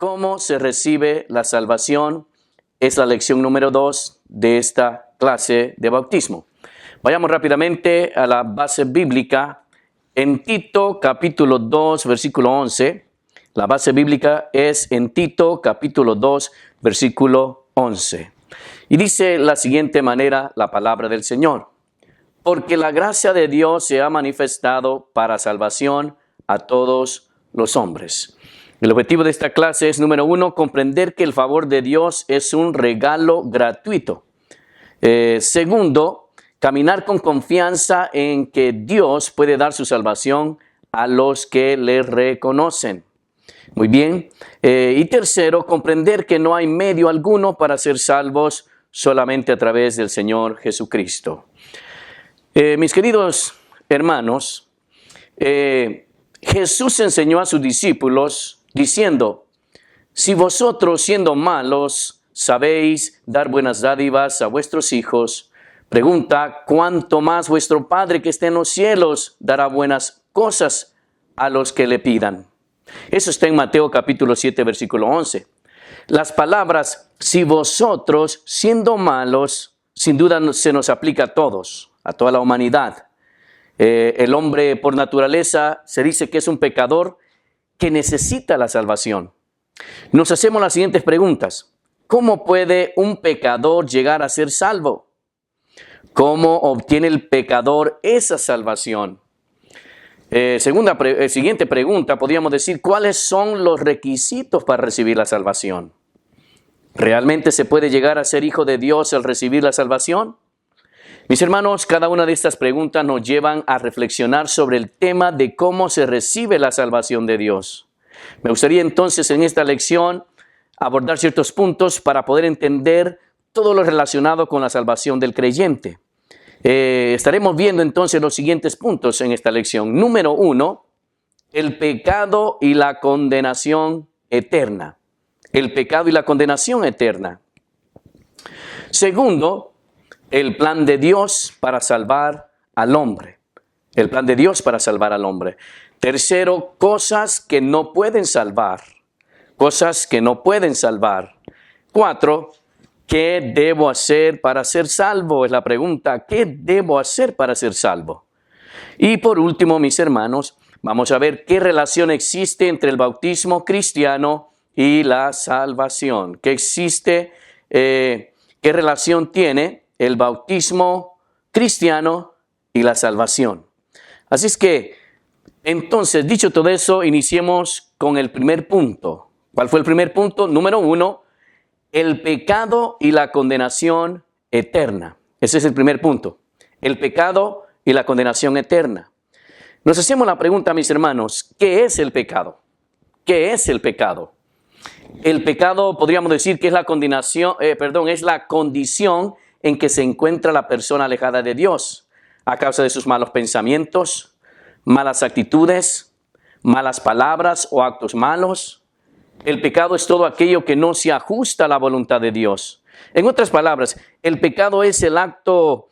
¿Cómo se recibe la salvación? Es la lección número 2 de esta clase de bautismo. Vayamos rápidamente a la base bíblica. En Tito capítulo 2, versículo 11. La base bíblica es en Tito capítulo 2, versículo 11. Y dice la siguiente manera la palabra del Señor. Porque la gracia de Dios se ha manifestado para salvación a todos los hombres. El objetivo de esta clase es, número 1, comprender que el favor de Dios es un regalo gratuito. Segundo, caminar con confianza en que Dios puede dar su salvación a los que le reconocen. Muy bien. Y tercero, comprender que no hay medio alguno para ser salvos solamente a través del Señor Jesucristo. Mis queridos hermanos, Jesús enseñó a sus discípulos diciendo, si vosotros siendo malos sabéis dar buenas dádivas a vuestros hijos, pregunta, ¿cuánto más vuestro Padre que está en los cielos dará buenas cosas a los que le pidan? Eso está en Mateo capítulo 7, versículo 11. Las palabras, si vosotros siendo malos, sin duda se nos aplica a todos, a toda la humanidad. El hombre por naturaleza se dice que es un pecador que necesita la salvación. Nos hacemos las siguientes preguntas. ¿Cómo puede un pecador llegar a ser salvo? ¿Cómo obtiene el pecador esa salvación? Siguiente pregunta, podríamos decir, ¿cuáles son los requisitos para recibir la salvación? ¿Realmente se puede llegar a ser hijo de Dios al recibir la salvación? Mis hermanos, cada una de estas preguntas nos llevan a reflexionar sobre el tema de cómo se recibe la salvación de Dios. Me gustaría entonces en esta lección abordar ciertos puntos para poder entender todo lo relacionado con la salvación del creyente. Estaremos viendo entonces los siguientes puntos en esta lección. Número 1, el pecado y la condenación eterna. El pecado y la condenación eterna. Segundo, el plan de Dios para salvar al hombre. El plan de Dios para salvar al hombre. Tercero, cosas que no pueden salvar. Cosas que no pueden salvar. 4, ¿qué debo hacer para ser salvo? Es la pregunta, ¿qué debo hacer para ser salvo? Y por último, mis hermanos, vamos a ver qué relación existe entre el bautismo cristiano y la salvación. ¿Qué relación tiene el bautismo cristiano y la salvación? Así es que, entonces, dicho todo eso, iniciemos con el primer punto. ¿Cuál fue el primer punto? Número 1, el pecado y la condenación eterna. Ese es el primer punto. El pecado y la condenación eterna. Nos hacemos la pregunta, mis hermanos, ¿qué es el pecado? ¿Qué es el pecado? El pecado, podríamos decir que es la condición en que se encuentra la persona alejada de Dios a causa de sus malos pensamientos, malas actitudes, malas palabras o actos malos. El pecado es todo aquello que no se ajusta a la voluntad de Dios. En otras palabras, el pecado es el acto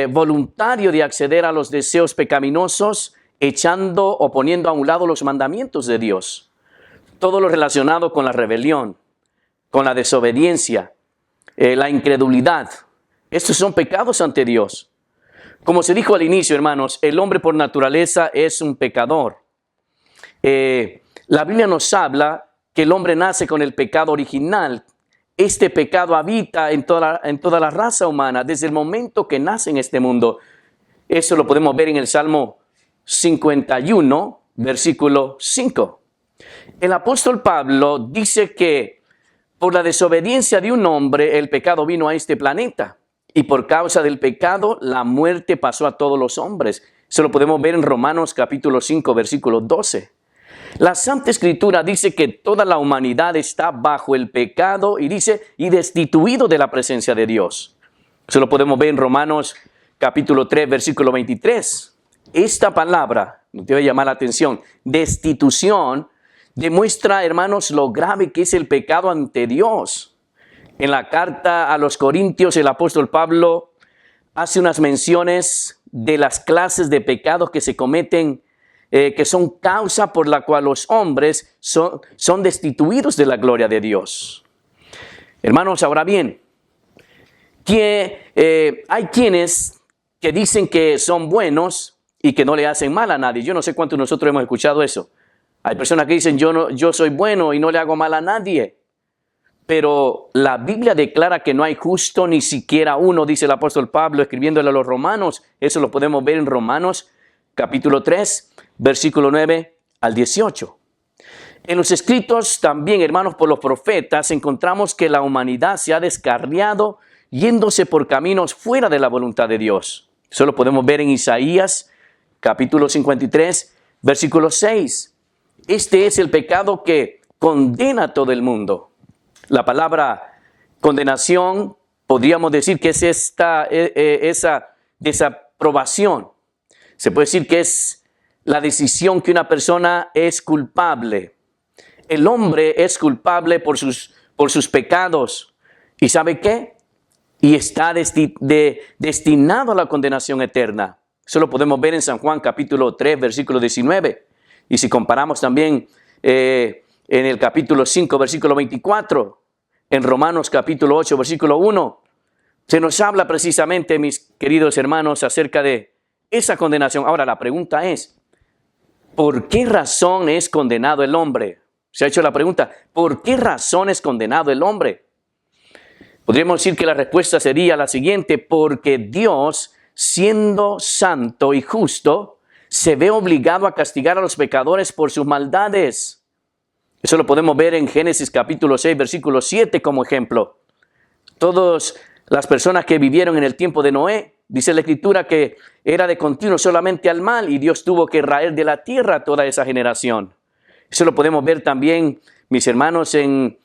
voluntario de acceder a los deseos pecaminosos, echando o poniendo a un lado los mandamientos de Dios. Todo lo relacionado con la rebelión, con la desobediencia, la incredulidad. Estos son pecados ante Dios. Como se dijo al inicio, hermanos, el hombre por naturaleza es un pecador. La Biblia nos habla que el hombre nace con el pecado original. Este pecado habita en toda la raza humana desde el momento que nace en este mundo. Eso lo podemos ver en el Salmo 51, versículo 5. El apóstol Pablo dice que por la desobediencia de un hombre, el pecado vino a este planeta. Y por causa del pecado, la muerte pasó a todos los hombres. Eso lo podemos ver en Romanos capítulo 5, versículo 12. La Santa Escritura dice que toda la humanidad está bajo el pecado y destituido de la presencia de Dios. Eso lo podemos ver en Romanos capítulo 3, versículo 23. Esta palabra, nos debe llamar la atención, destitución, demuestra, hermanos, lo grave que es el pecado ante Dios. En la carta a los Corintios, el apóstol Pablo hace unas menciones de las clases de pecados que se cometen que son causa por la cual los hombres son destituidos de la gloria de Dios. Hermanos, ahora bien, que hay quienes que dicen que son buenos y que no le hacen mal a nadie. Yo no sé cuántos de nosotros hemos escuchado eso. Hay personas que dicen, yo soy bueno y no le hago mal a nadie. Pero la Biblia declara que no hay justo ni siquiera uno, dice el apóstol Pablo escribiéndole a los romanos. Eso lo podemos ver en Romanos capítulo 3, versículo 9 al 18. En los escritos también, hermanos, por los profetas, encontramos que la humanidad se ha descarriado yéndose por caminos fuera de la voluntad de Dios. Eso lo podemos ver en Isaías capítulo 53, versículo 6. Este es el pecado que condena a todo el mundo. La palabra condenación, podríamos decir que es esa desaprobación. Se puede decir que es la decisión que una persona es culpable. El hombre es culpable por sus pecados. ¿Y sabe qué? Y está destinado a la condenación eterna. Eso lo podemos ver en San Juan capítulo 3, versículo 19. Y si comparamos también en el capítulo 5, versículo 24, en Romanos capítulo 8, versículo 1, se nos habla precisamente, mis queridos hermanos, acerca de esa condenación. Ahora, la pregunta es, ¿por qué razón es condenado el hombre? Se ha hecho la pregunta, ¿por qué razón es condenado el hombre? Podríamos decir que la respuesta sería la siguiente, porque Dios, siendo santo y justo, se ve obligado a castigar a los pecadores por sus maldades. Eso lo podemos ver en Génesis capítulo 6, versículo 7 como ejemplo. Todas las personas que vivieron en el tiempo de Noé, dice la Escritura que era de continuo solamente al mal y Dios tuvo que raer de la tierra a toda esa generación. Eso lo podemos ver también, mis hermanos, en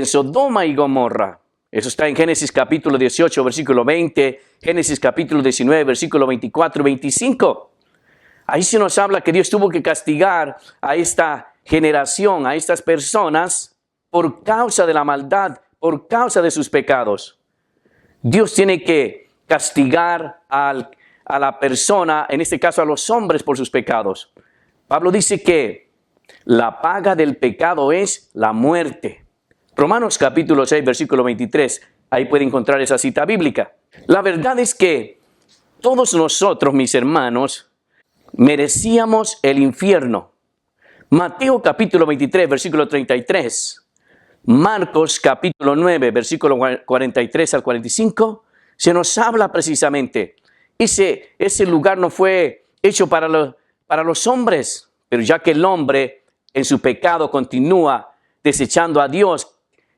Sodoma y Gomorra. Eso está en Génesis capítulo 18, versículo 20, Génesis capítulo 19, versículo 24 y 25. Ahí se nos habla que Dios tuvo que castigar a esta generación, a estas personas, por causa de la maldad, por causa de sus pecados. Dios tiene que castigar a la persona, en este caso a los hombres, por sus pecados. Pablo dice que la paga del pecado es la muerte. Romanos capítulo 6, versículo 23. Ahí puede encontrar esa cita bíblica. La verdad es que todos nosotros, mis hermanos, merecíamos el infierno. Mateo capítulo 23, versículo 33. Marcos capítulo 9, versículo 43 al 45. Se nos habla precisamente. Ese lugar no fue hecho para los hombres, pero ya que el hombre en su pecado continúa desechando a Dios,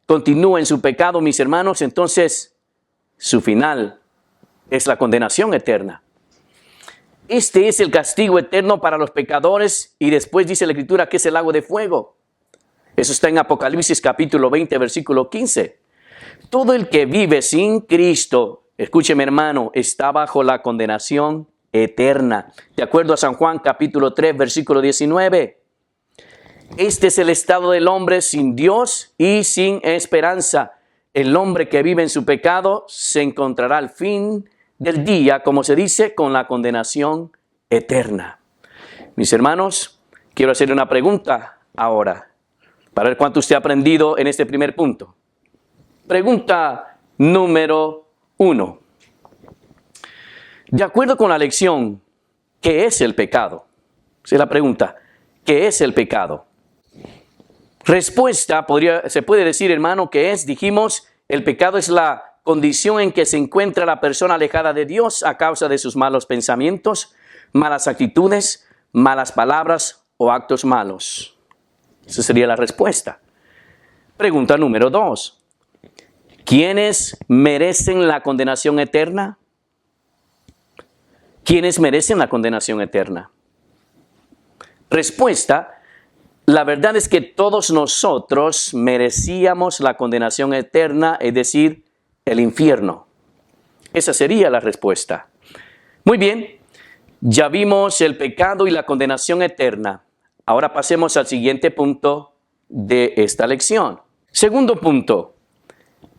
continúa en su pecado, mis hermanos, entonces su final es la condenación eterna. Este es el castigo eterno para los pecadores y después dice la Escritura que es el lago de fuego. Eso está en Apocalipsis capítulo 20, versículo 15. Todo el que vive sin Cristo, escúcheme hermano, está bajo la condenación eterna. De acuerdo a San Juan capítulo 3, versículo 19. Este es el estado del hombre sin Dios y sin esperanza. El hombre que vive en su pecado se encontrará al fin del día, como se dice, con la condenación eterna. Mis hermanos, quiero hacerle una pregunta ahora, para ver cuánto usted ha aprendido en este primer punto. Pregunta número 1. De acuerdo con la lección, ¿qué es el pecado? Esa es la pregunta. ¿Qué es el pecado? Respuesta, se puede decir, hermano, que dijimos, el pecado es la condición en que se encuentra la persona alejada de Dios a causa de sus malos pensamientos, malas actitudes, malas palabras o actos malos. Esa sería la respuesta. Pregunta número 2. ¿Quiénes merecen la condenación eterna? ¿Quiénes merecen la condenación eterna? Respuesta. La verdad es que todos nosotros merecíamos la condenación eterna, es decir, el infierno. Esa sería la respuesta. Muy bien, ya vimos el pecado y la condenación eterna. Ahora pasemos al siguiente punto de esta lección. Segundo punto,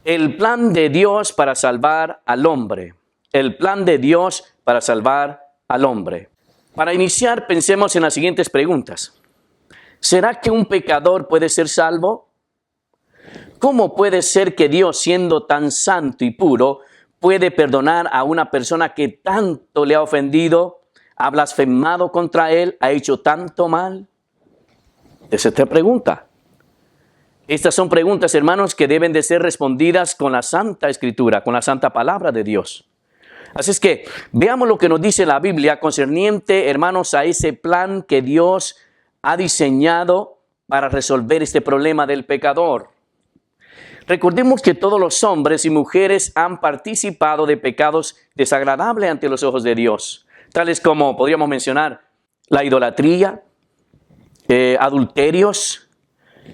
el plan de Dios para salvar al hombre. El plan de Dios para salvar al hombre. Para iniciar, pensemos en las siguientes preguntas. ¿Será que un pecador puede ser salvo? ¿Cómo puede ser que Dios, siendo tan santo y puro, puede perdonar a una persona que tanto le ha ofendido, ha blasfemado contra él, ha hecho tanto mal? Esa es esta pregunta. Estas son preguntas, hermanos, que deben de ser respondidas con la Santa Escritura, con la Santa Palabra de Dios. Así es que veamos lo que nos dice la Biblia concerniente, hermanos, a ese plan que Dios ha diseñado para resolver este problema del pecador. Recordemos que todos los hombres y mujeres han participado de pecados desagradables ante los ojos de Dios, tales como, podríamos mencionar, la idolatría, adulterios,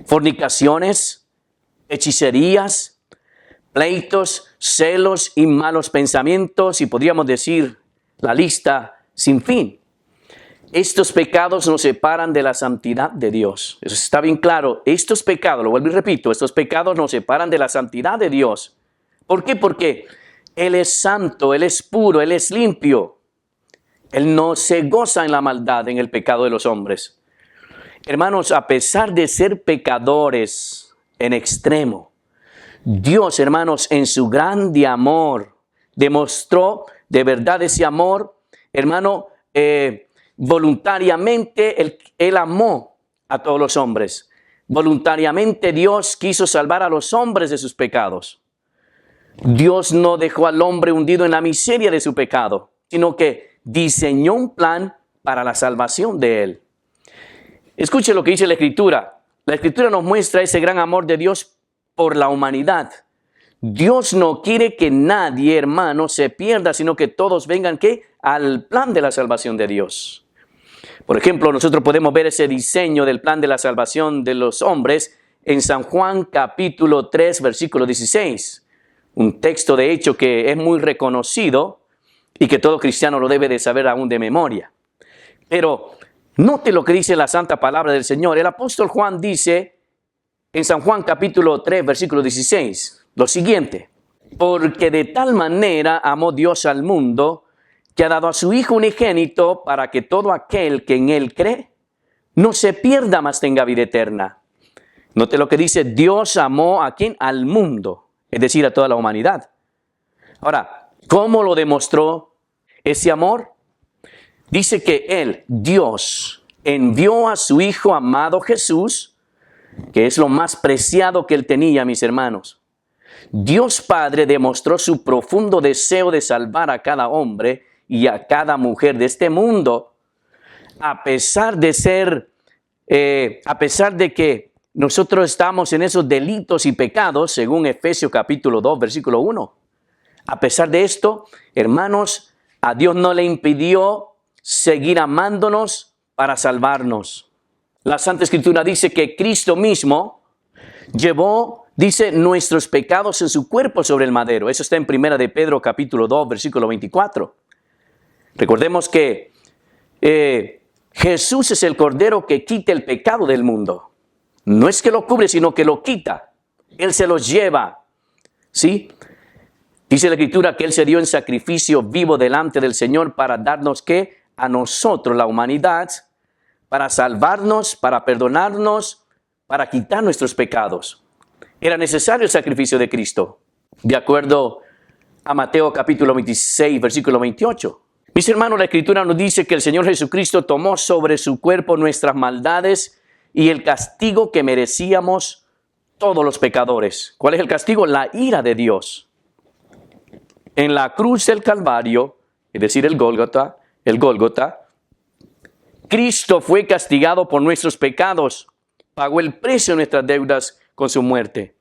fornicaciones, hechicerías, pleitos, celos y malos pensamientos, y podríamos decir la lista sin fin. Estos pecados nos separan de la santidad de Dios. Eso está bien claro. Estos pecados, lo vuelvo y repito, estos pecados nos separan de la santidad de Dios. ¿Por qué? Porque Él es santo, Él es puro, Él es limpio. Él no se goza en la maldad, en el pecado de los hombres. Hermanos, a pesar de ser pecadores en extremo, Dios, hermanos, en su grande amor, demostró de verdad ese amor, hermano, voluntariamente él amó a todos los hombres. Voluntariamente Dios quiso salvar a los hombres de sus pecados. Dios no dejó al hombre hundido en la miseria de su pecado, sino que diseñó un plan para la salvación de él. Escuche lo que dice la Escritura. La Escritura nos muestra ese gran amor de Dios por la humanidad. Dios no quiere que nadie, hermano, se pierda, sino que todos vengan, ¿qué? Al plan de la salvación de Dios. Por ejemplo, nosotros podemos ver ese diseño del plan de la salvación de los hombres en San Juan capítulo 3, versículo 16. Un texto de hecho que es muy reconocido y que todo cristiano lo debe de saber aún de memoria. Pero note lo que dice la santa palabra del Señor. El apóstol Juan dice en San Juan capítulo 3, versículo 16, lo siguiente: porque de tal manera amó Dios al mundo, que ha dado a su Hijo unigénito, para que todo aquel que en Él cree no se pierda, mas tenga vida eterna. Note lo que dice: Dios amó ¿a quién? Al mundo, es decir, a toda la humanidad. Ahora, ¿cómo lo demostró ese amor? Dice que Él, Dios, envió a su Hijo amado Jesús, que es lo más preciado que Él tenía, mis hermanos. Dios Padre demostró su profundo deseo de salvar a cada hombre y a cada mujer de este mundo, a pesar de que nosotros estamos en esos delitos y pecados, según Efesios capítulo 2, versículo 1. A pesar de esto, hermanos, a Dios no le impidió seguir amándonos para salvarnos. La Santa Escritura dice que Cristo mismo llevó, dice, nuestros pecados en su cuerpo sobre el madero. Eso está en 1 de Pedro capítulo 2, versículo 24. Recordemos que Jesús es el Cordero que quita el pecado del mundo. No es que lo cubre, sino que lo quita. Él se los lleva. ¿Sí? Dice la Escritura que Él se dio en sacrificio vivo delante del Señor para darnos, ¿qué? A nosotros, la humanidad, para salvarnos, para perdonarnos, para quitar nuestros pecados. Era necesario el sacrificio de Cristo, de acuerdo a Mateo capítulo 26, versículo 28. Mis hermanos, la Escritura nos dice que el Señor Jesucristo tomó sobre su cuerpo nuestras maldades y el castigo que merecíamos todos los pecadores. ¿Cuál es el castigo? La ira de Dios. En la cruz del Calvario, es decir, el Gólgota, Cristo fue castigado por nuestros pecados, pagó el precio de nuestras deudas con su muerte.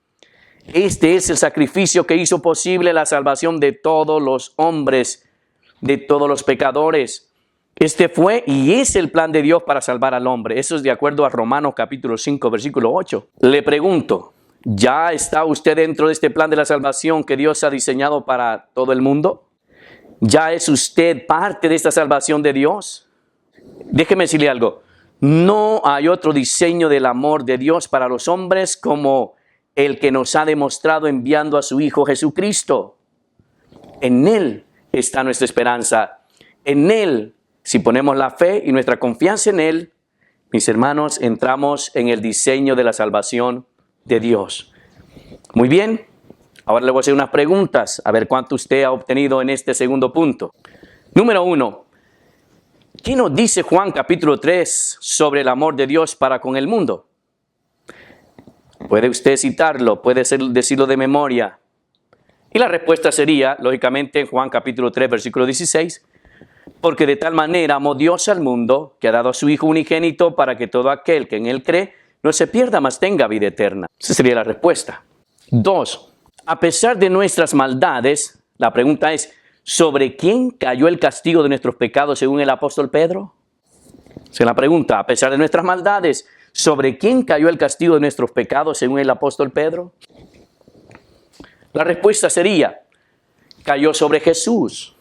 Este es el sacrificio que hizo posible la salvación de todos los hombres, de todos los pecadores. Este fue y es el plan de Dios para salvar al hombre. Eso es de acuerdo a Romanos capítulo 5, versículo 8. Le pregunto, ¿ya está usted dentro de este plan de la salvación que Dios ha diseñado para todo el mundo? ¿Ya es usted parte de esta salvación de Dios? Déjeme decirle algo. No hay otro diseño del amor de Dios para los hombres como el que nos ha demostrado enviando a su Hijo Jesucristo. En Él está nuestra esperanza. En Él si ponemos la fe y nuestra confianza en Él, mis hermanos, entramos en el diseño de la salvación de Dios. Muy bien, ahora le voy a hacer unas preguntas, a ver cuánto usted ha obtenido en este segundo punto. Número 1, ¿qué nos dice Juan capítulo 3 sobre el amor de Dios para con el mundo? Puede usted citarlo, puede decirlo de memoria. Y la respuesta sería, lógicamente, en Juan capítulo 3, versículo 16, porque de tal manera amó Dios al mundo, que ha dado a su Hijo unigénito para que todo aquel que en Él cree no se pierda, mas tenga vida eterna. Esa sería la respuesta. 2, a pesar de nuestras maldades, la pregunta es, ¿sobre quién cayó el castigo de nuestros pecados según el apóstol Pedro? Esa es la pregunta, a pesar de nuestras maldades, ¿sobre quién cayó el castigo de nuestros pecados según el apóstol Pedro? La respuesta sería, cayó sobre Jesús.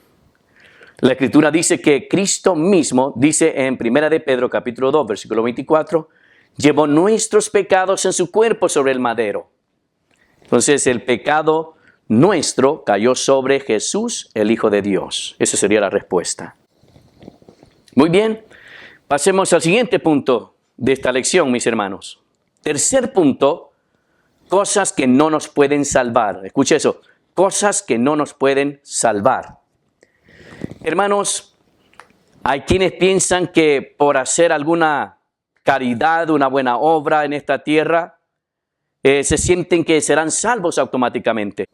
La Escritura dice que Cristo mismo, dice en 1 de Pedro capítulo 2, versículo 24, llevó nuestros pecados en su cuerpo sobre el madero. Entonces el pecado nuestro cayó sobre Jesús, el Hijo de Dios. Esa sería la respuesta. Muy bien, pasemos al siguiente punto de esta lección, mis hermanos. Tercer punto, cosas que no nos pueden salvar. Escuche eso, cosas que no nos pueden salvar. Hermanos, hay quienes piensan que por hacer alguna caridad, una buena obra en esta tierra, se sienten que serán salvos automáticamente.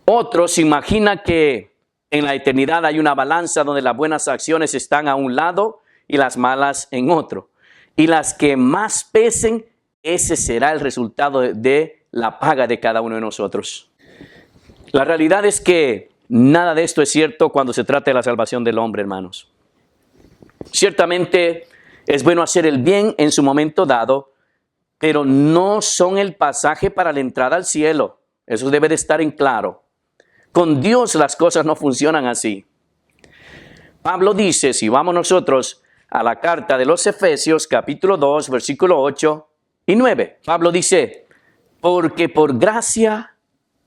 Otros imaginan que en la eternidad hay una balanza donde las buenas acciones están a un lado y las malas en otro. Y las que más pesen, ese será el resultado de la paga de cada uno de nosotros. La realidad es que nada de esto es cierto cuando se trata de la salvación del hombre, hermanos. Ciertamente es bueno hacer el bien en su momento dado, pero no son el pasaje para la entrada al cielo. Eso debe de estar en claro. Con Dios las cosas no funcionan así. Pablo dice, si vamos nosotros a la carta de los Efesios, capítulo 2, versículo 8 y 9. Pablo dice, porque por gracia,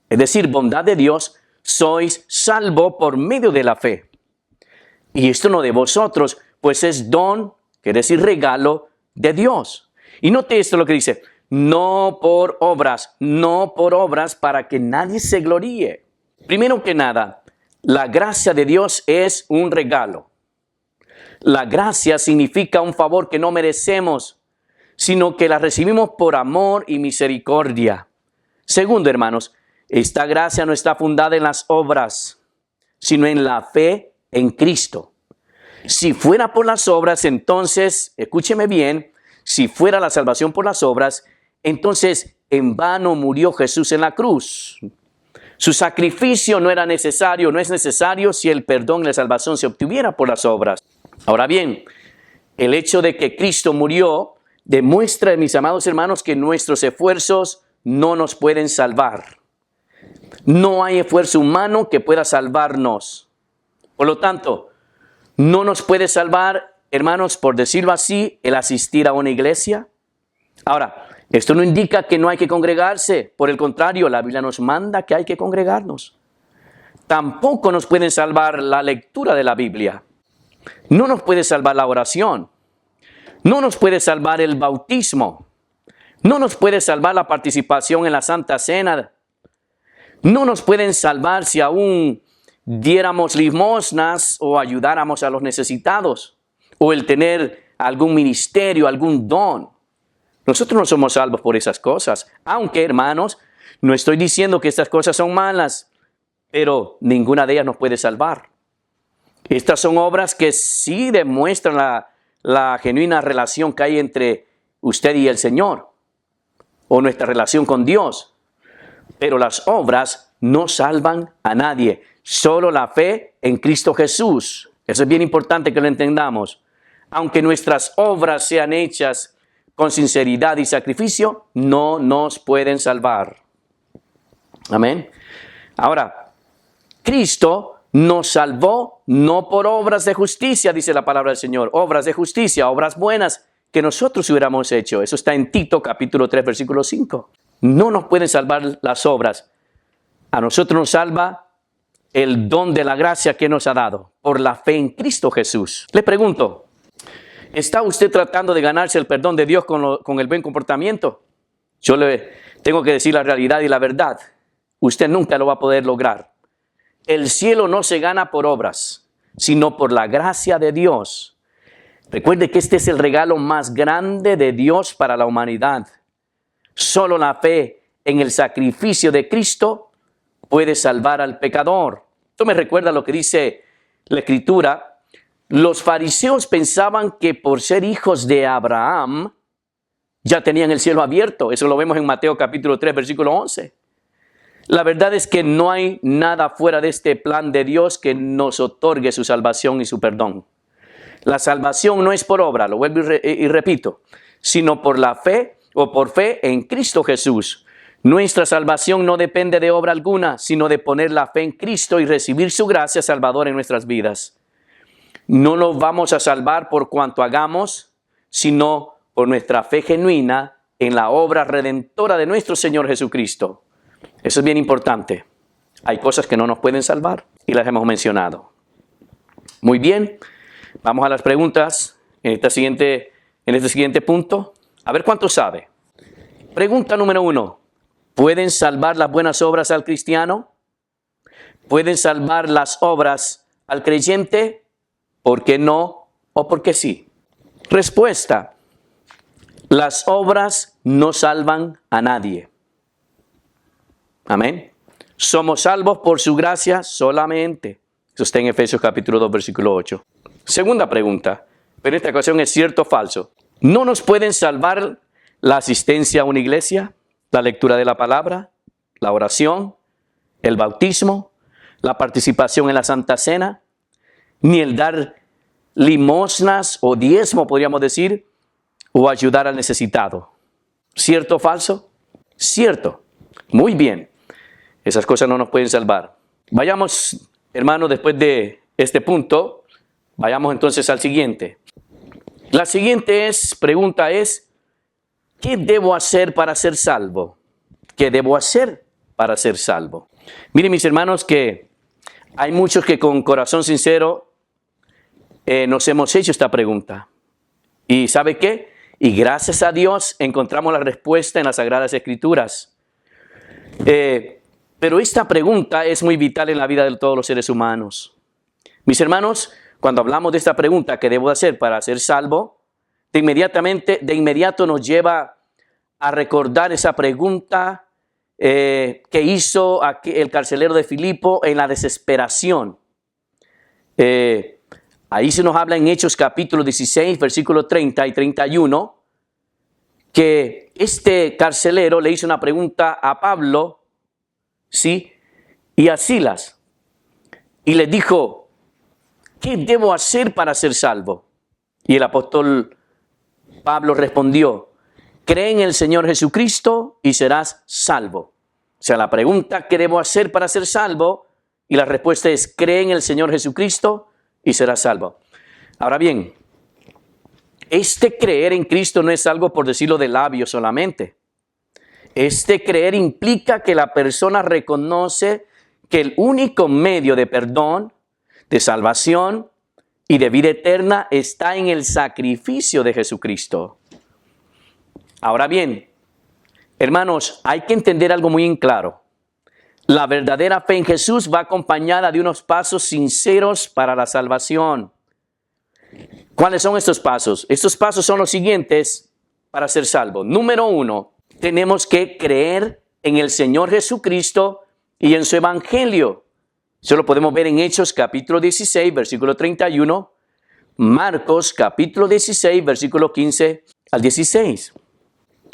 es decir, bondad de Dios, sois salvo por medio de la fe. Y esto no de vosotros, pues es don, quiere decir regalo de Dios. Y note esto lo que dice, no por obras para que nadie se gloríe. Primero que nada, la gracia de Dios es un regalo. La gracia significa un favor que no merecemos, sino que la recibimos por amor y misericordia. Segundo, hermanos, esta gracia no está fundada en las obras, sino en la fe en Cristo. Si fuera por las obras, entonces, escúcheme bien, si fuera la salvación por las obras, entonces en vano murió Jesús en la cruz. Su sacrificio no era necesario, no es necesario si el perdón y la salvación se obtuviera por las obras. Ahora bien, el hecho de que Cristo murió demuestra, mis amados hermanos, que nuestros esfuerzos no nos pueden salvar. No hay esfuerzo humano que pueda salvarnos. Por lo tanto, no nos puede salvar, hermanos, por decirlo así, el asistir a una iglesia. Ahora, esto no indica que no hay que congregarse. Por el contrario, la Biblia nos manda que hay que congregarnos. Tampoco nos puede salvar la lectura de la Biblia. No nos puede salvar la oración. No nos puede salvar el bautismo. No nos puede salvar la participación en la Santa Cena. No nos pueden salvar si aún diéramos limosnas o ayudáramos a los necesitados. O el tener algún ministerio, algún don. Nosotros no somos salvos por esas cosas. Aunque, hermanos, no estoy diciendo que estas cosas son malas, pero ninguna de ellas nos puede salvar. Estas son obras que sí demuestran la genuina relación que hay entre usted y el Señor, o nuestra relación con Dios. Pero las obras no salvan a nadie, solo la fe en Cristo Jesús. Eso es bien importante que lo entendamos. Aunque nuestras obras sean hechas con sinceridad y sacrificio, no nos pueden salvar. Amén. Ahora, Cristo nos salvó no por obras de justicia, dice la palabra del Señor. Obras de justicia, obras buenas que nosotros hubiéramos hecho. Eso está en Tito capítulo 3, versículo 5. No nos pueden salvar las obras. A nosotros nos salva el don de la gracia que nos ha dado por la fe en Cristo Jesús. Le pregunto, ¿está usted tratando de ganarse el perdón de Dios con el buen comportamiento? Yo le tengo que decir la realidad y la verdad. Usted nunca lo va a poder lograr. El cielo no se gana por obras, sino por la gracia de Dios. Recuerde que este es el regalo más grande de Dios para la humanidad. Solo la fe en el sacrificio de Cristo puede salvar al pecador. Esto me recuerda lo que dice la Escritura. Los fariseos pensaban que por ser hijos de Abraham ya tenían el cielo abierto. Eso lo vemos en Mateo capítulo 3, versículo 11. La verdad es que no hay nada fuera de este plan de Dios que nos otorgue su salvación y su perdón. La salvación no es por obra, lo vuelvo y repito, sino por la fe o por fe en Cristo Jesús. Nuestra salvación no depende de obra alguna, sino de poner la fe en Cristo y recibir su gracia salvadora en nuestras vidas. No nos vamos a salvar por cuanto hagamos, sino por nuestra fe genuina en la obra redentora de nuestro Señor Jesucristo. Eso es bien importante. Hay cosas que no nos pueden salvar y las hemos mencionado. Muy bien, vamos a las preguntas en este siguiente punto. A ver cuánto sabe. Pregunta número 1. ¿Pueden salvar las buenas obras al cristiano? ¿Pueden salvar las obras al creyente? ¿Por qué no o por qué sí? Respuesta. Las obras no salvan a nadie. Amén. Somos salvos por su gracia solamente. Eso está en Efesios capítulo 2, versículo 8. Segunda pregunta, pero en esta ocasión es cierto o falso. ¿No nos pueden salvar la asistencia a una iglesia, la lectura de la palabra, la oración, el bautismo, la participación en la Santa Cena, ni el dar limosnas o diezmo, podríamos decir, o ayudar al necesitado? ¿Cierto o falso? Cierto. Muy bien. Esas cosas no nos pueden salvar. Vayamos, hermanos, después de este punto, vayamos entonces al siguiente. La siguiente pregunta es, ¿qué debo hacer para ser salvo? ¿Qué debo hacer para ser salvo? Miren, mis hermanos, que hay muchos que con corazón sincero nos hemos hecho esta pregunta. ¿Y sabe qué? Y gracias a Dios encontramos la respuesta en las Sagradas Escrituras. Pero esta pregunta es muy vital en la vida de todos los seres humanos. Mis hermanos, cuando hablamos de esta pregunta, ¿qué debo hacer para ser salvo? De inmediato nos lleva a recordar esa pregunta que hizo el carcelero de Filipo en la desesperación. Ahí se nos habla en Hechos capítulo 16, versículos 30 y 31, que este carcelero le hizo una pregunta a Pablo, ¿sí? Y a Silas, y les dijo, ¿qué debo hacer para ser salvo? Y el apóstol Pablo respondió, cree en el Señor Jesucristo y serás salvo. O sea, la pregunta, ¿qué debo hacer para ser salvo? Y la respuesta es, cree en el Señor Jesucristo y serás salvo. Ahora bien, este creer en Cristo no es algo por decirlo de labios solamente. Este creer implica que la persona reconoce que el único medio de perdón, de salvación y de vida eterna está en el sacrificio de Jesucristo. Ahora bien, hermanos, hay que entender algo muy en claro. La verdadera fe en Jesús va acompañada de unos pasos sinceros para la salvación. ¿Cuáles son estos pasos? Estos pasos son los siguientes para ser salvo. Número 1, tenemos que creer en el Señor Jesucristo y en su Evangelio. Eso lo podemos ver en Hechos capítulo 16, versículo 31, Marcos capítulo 16, versículo 15 al 16.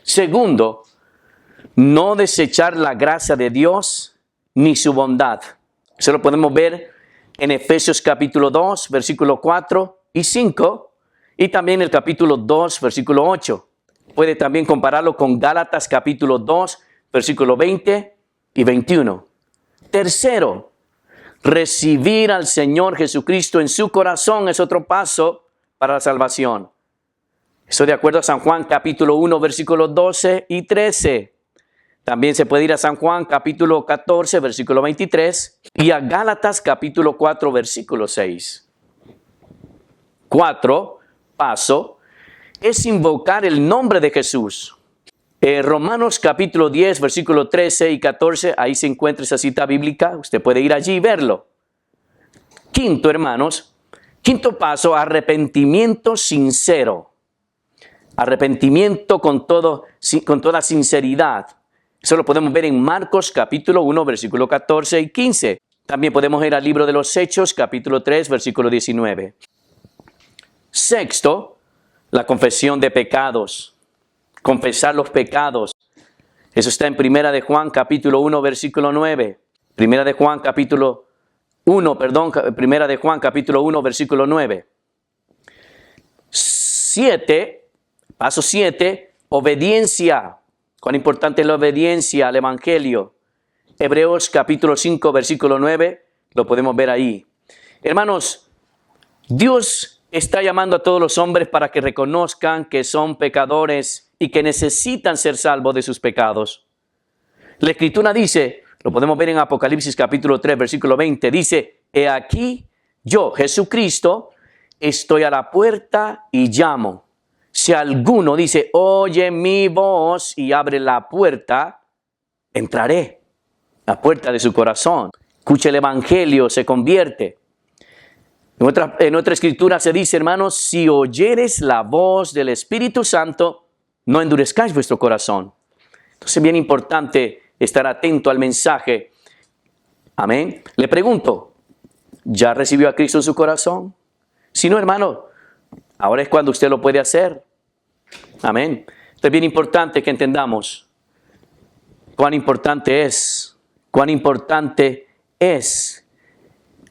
Segundo, no desechar la gracia de Dios ni su bondad. Eso lo podemos ver en Efesios capítulo 2, versículo 4 y 5, y también el capítulo 2, versículo 8. Puede también compararlo con Gálatas capítulo 2, versículo 20 y 21. Tercero, recibir al Señor Jesucristo en su corazón es otro paso para la salvación. Eso de acuerdo a San Juan capítulo 1, versículos 12 y 13. También se puede ir a San Juan capítulo 14, versículo 23 y a Gálatas capítulo 4, versículo 6. 4, paso, es invocar el nombre de Jesús. Romanos capítulo 10, versículo 13 y 14, ahí se encuentra esa cita bíblica. Usted puede ir allí y verlo. Quinto, hermanos, quinto paso, arrepentimiento sincero. Arrepentimiento con toda sinceridad. Eso lo podemos ver en Marcos capítulo 1, versículo 14 y 15. También podemos ir al libro de los Hechos, capítulo 3, versículo 19. Sexto, la confesión de pecados. Confesar los pecados. Eso está en Primera de Juan, capítulo 1, versículo 9. Primera de Juan, capítulo 1, versículo 9. 7, paso 7, obediencia. Cuán importante es la obediencia al Evangelio. Hebreos capítulo 5, versículo 9, lo podemos ver ahí. Hermanos, Dios está llamando a todos los hombres para que reconozcan que son pecadores y que necesitan ser salvos de sus pecados. La Escritura dice, lo podemos ver en Apocalipsis capítulo 3, versículo 20, dice, he aquí yo, Jesucristo, estoy a la puerta y llamo. Si alguno dice, oye mi voz y abre la puerta, entraré. La puerta de su corazón. Escucha el Evangelio, se convierte. En otra escritura se dice, hermanos, si oyeres la voz del Espíritu Santo, no endurezcáis vuestro corazón. Entonces es bien importante estar atento al mensaje. Amén. Le pregunto, ¿ya recibió a Cristo en su corazón? Si no, hermano, ahora es cuando usted lo puede hacer. Amén. Esto es bien importante que entendamos cuán importante es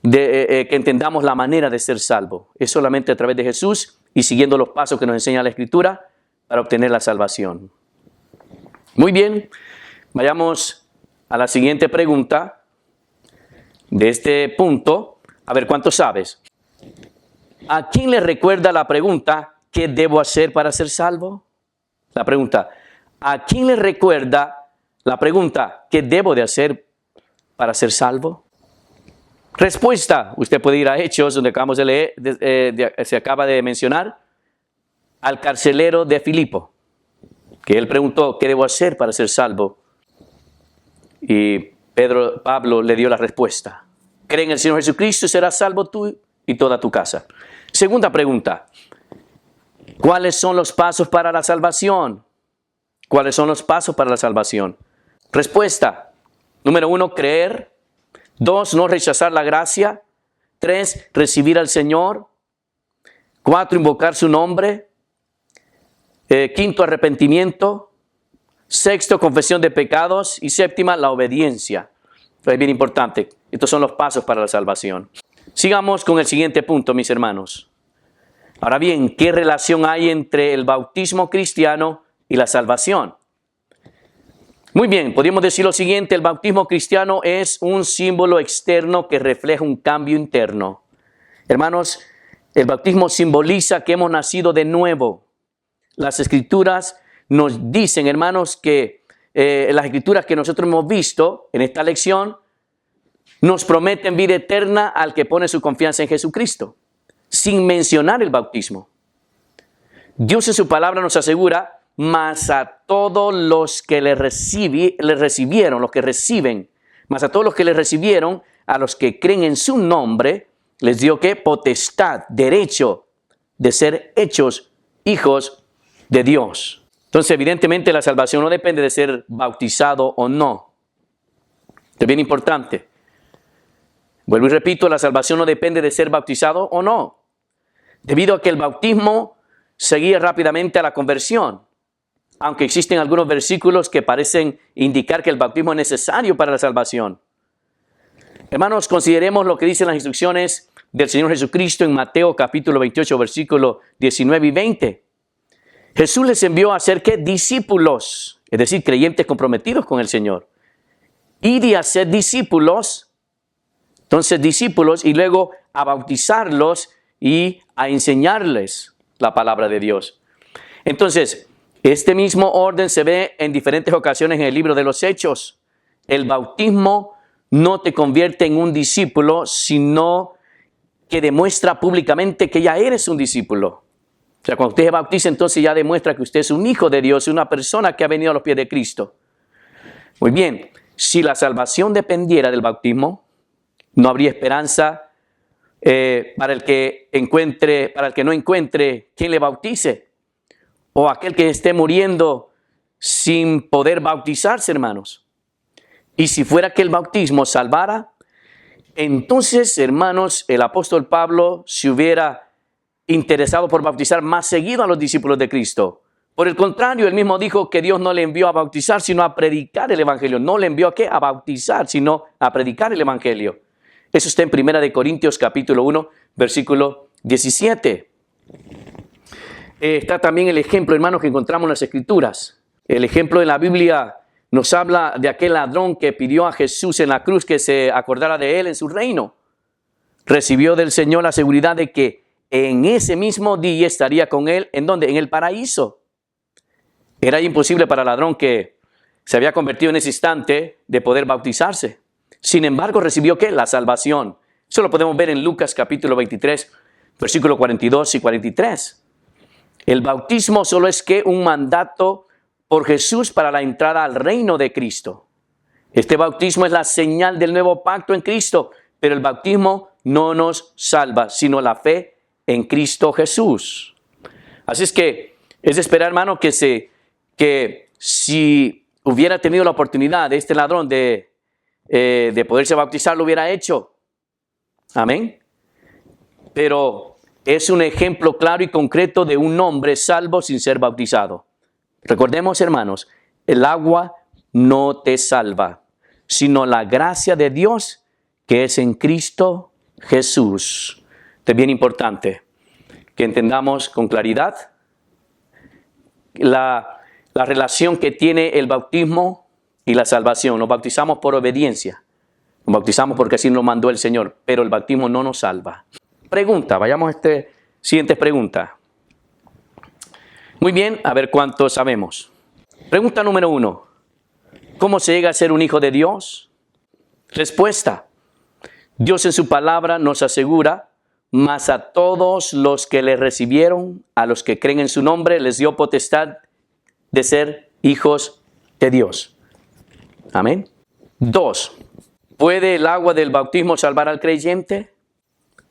que entendamos la manera de ser salvo. Es solamente a través de Jesús y siguiendo los pasos que nos enseña la Escritura para obtener la salvación. Muy bien, vayamos a la siguiente pregunta de este punto. A ver, ¿cuánto sabes? ¿A quién le recuerda la pregunta, ¿qué debo hacer para ser salvo? La pregunta, ¿a quién le recuerda la pregunta, ¿qué debo de hacer para ser salvo? Respuesta, usted puede ir a Hechos, donde acabamos de leer, se acaba de mencionar, al carcelero de Filipo, que él preguntó, ¿qué debo hacer para ser salvo? Y Pablo le dio la respuesta. Cree en el Señor Jesucristo y serás salvo tú y toda tu casa. Segunda pregunta, ¿cuáles son los pasos para la salvación? ¿Cuáles son los pasos para la salvación? Respuesta, número 1, creer. 2, no rechazar la gracia. 3, recibir al Señor. 4, invocar su nombre. 5, arrepentimiento. 6, confesión de pecados. Y 7, la obediencia. Esto es bien importante. Estos son los pasos para la salvación. Sigamos con el siguiente punto, mis hermanos. Ahora bien, ¿qué relación hay entre el bautismo cristiano y la salvación? Muy bien, podríamos decir lo siguiente, el bautismo cristiano es un símbolo externo que refleja un cambio interno. Hermanos, el bautismo simboliza que hemos nacido de nuevo. Las escrituras nos dicen, hermanos, que las escrituras que nosotros hemos visto en esta lección nos prometen vida eterna al que pone su confianza en Jesucristo, sin mencionar el bautismo. Dios en su palabra nos asegura, mas a todos los que le recibieron, mas a todos los que le recibieron, a los que creen en su nombre, les dio ¿qué? Potestad, derecho de ser hechos hijos de Dios. Entonces, evidentemente, la salvación no depende de ser bautizado o no. Esto es bien importante. Vuelvo y repito, la salvación no depende de ser bautizado o no. Debido a que el bautismo seguía rápidamente a la conversión. Aunque existen algunos versículos que parecen indicar que el bautismo es necesario para la salvación. Hermanos, consideremos lo que dicen las instrucciones del Señor Jesucristo en Mateo capítulo 28, versículos 19 y 20. Jesús les envió a ser ¿qué? Discípulos, es decir, creyentes comprometidos con el Señor. Y de hacer discípulos, entonces discípulos, y luego a bautizarlos y a enseñarles la palabra de Dios. Entonces, Este mismo orden se ve en diferentes ocasiones en el libro de los Hechos. El bautismo no te convierte en un discípulo, sino que demuestra públicamente que ya eres un discípulo. O sea, cuando usted se bautiza, entonces ya demuestra que usted es un hijo de Dios, una persona que ha venido a los pies de Cristo. Muy bien, si la salvación dependiera del bautismo, no habría esperanza para el que no encuentre quien le bautice, o aquel que esté muriendo sin poder bautizarse, hermanos. Y si fuera que el bautismo salvara, entonces, hermanos, el apóstol Pablo se hubiera interesado por bautizar más seguido a los discípulos de Cristo. Por el contrario, él mismo dijo que Dios no le envió a bautizar, sino a predicar el evangelio. No le envió a qué? A bautizar, sino a predicar el evangelio. Eso está en 1 Corintios capítulo 1, versículo 17. Está también el ejemplo, hermanos, que encontramos en las Escrituras. El ejemplo de la Biblia nos habla de aquel ladrón que pidió a Jesús en la cruz que se acordara de él en su reino. Recibió del Señor la seguridad de que en ese mismo día estaría con él. ¿En dónde? En el paraíso. Era imposible para el ladrón que se había convertido en ese instante de poder bautizarse. Sin embargo, recibió ¿qué? La salvación. Eso lo podemos ver en Lucas capítulo 23, versículos 42 y 43. El bautismo solo es que un mandato por Jesús para la entrada al reino de Cristo. Este bautismo es la señal del nuevo pacto en Cristo, pero el bautismo no nos salva, sino la fe en Cristo Jesús. Así es que es de esperar, hermano, que si hubiera tenido la oportunidad de este ladrón de poderse bautizar, lo hubiera hecho. Amén. Pero es un ejemplo claro y concreto de un hombre salvo sin ser bautizado. Recordemos, hermanos, el agua no te salva, sino la gracia de Dios que es en Cristo Jesús. Esto es bien importante que entendamos con claridad la relación que tiene el bautismo y la salvación. Nos bautizamos por obediencia, nos bautizamos porque así nos mandó el Señor, pero el bautismo no nos salva. Pregunta, vayamos a esta siguiente pregunta. Muy bien, a ver cuánto sabemos. Pregunta número 1. ¿Cómo se llega a ser un hijo de Dios? Respuesta. Dios en su palabra nos asegura, mas a todos los que le recibieron, a los que creen en su nombre, les dio potestad de ser hijos de Dios. Amén. 2. ¿Puede el agua del bautismo salvar al creyente?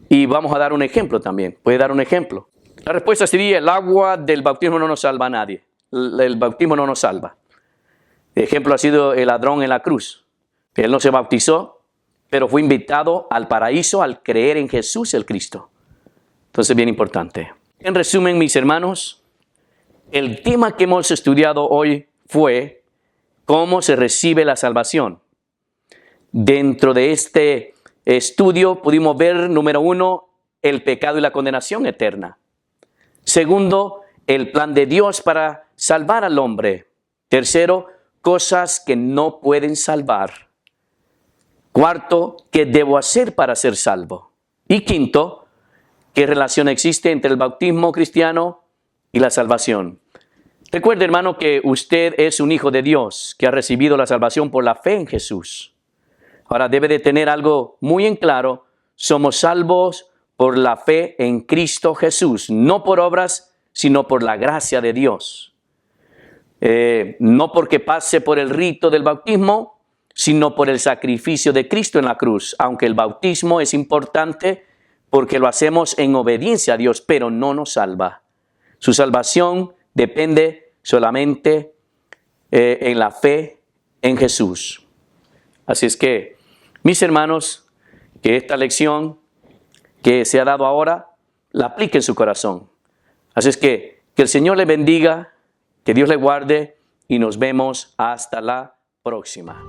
Y vamos a dar un ejemplo también. ¿Puede dar un ejemplo? La respuesta sería: el agua del bautismo no nos salva a nadie. El bautismo no nos salva. El ejemplo ha sido el ladrón en la cruz. Él no se bautizó, pero fue invitado al paraíso al creer en Jesús el Cristo. Entonces, bien importante. En resumen, mis hermanos, el tema que hemos estudiado hoy fue cómo se recibe la salvación. Dentro de este estudio pudimos ver, número 1, el pecado y la condenación eterna. Segundo, el plan de Dios para salvar al hombre. Tercero, cosas que no pueden salvar. Cuarto, ¿qué debo hacer para ser salvo? Y quinto, ¿qué relación existe entre el bautismo cristiano y la salvación? Recuerde, hermano, que usted es un hijo de Dios que ha recibido la salvación por la fe en Jesús. Ahora debe de tener algo muy en claro: somos salvos por la fe en Cristo Jesús, no por obras, sino por la gracia de Dios. No porque pase por el rito del bautismo, sino por el sacrificio de Cristo en la cruz. Aunque el bautismo es importante porque lo hacemos en obediencia a Dios, pero no nos salva. Su salvación depende solamente en la fe en Jesús. Así es que, mis hermanos, que esta lección que se ha dado ahora la aplique en su corazón. Así es que el Señor le bendiga, que Dios le guarde y nos vemos hasta la próxima.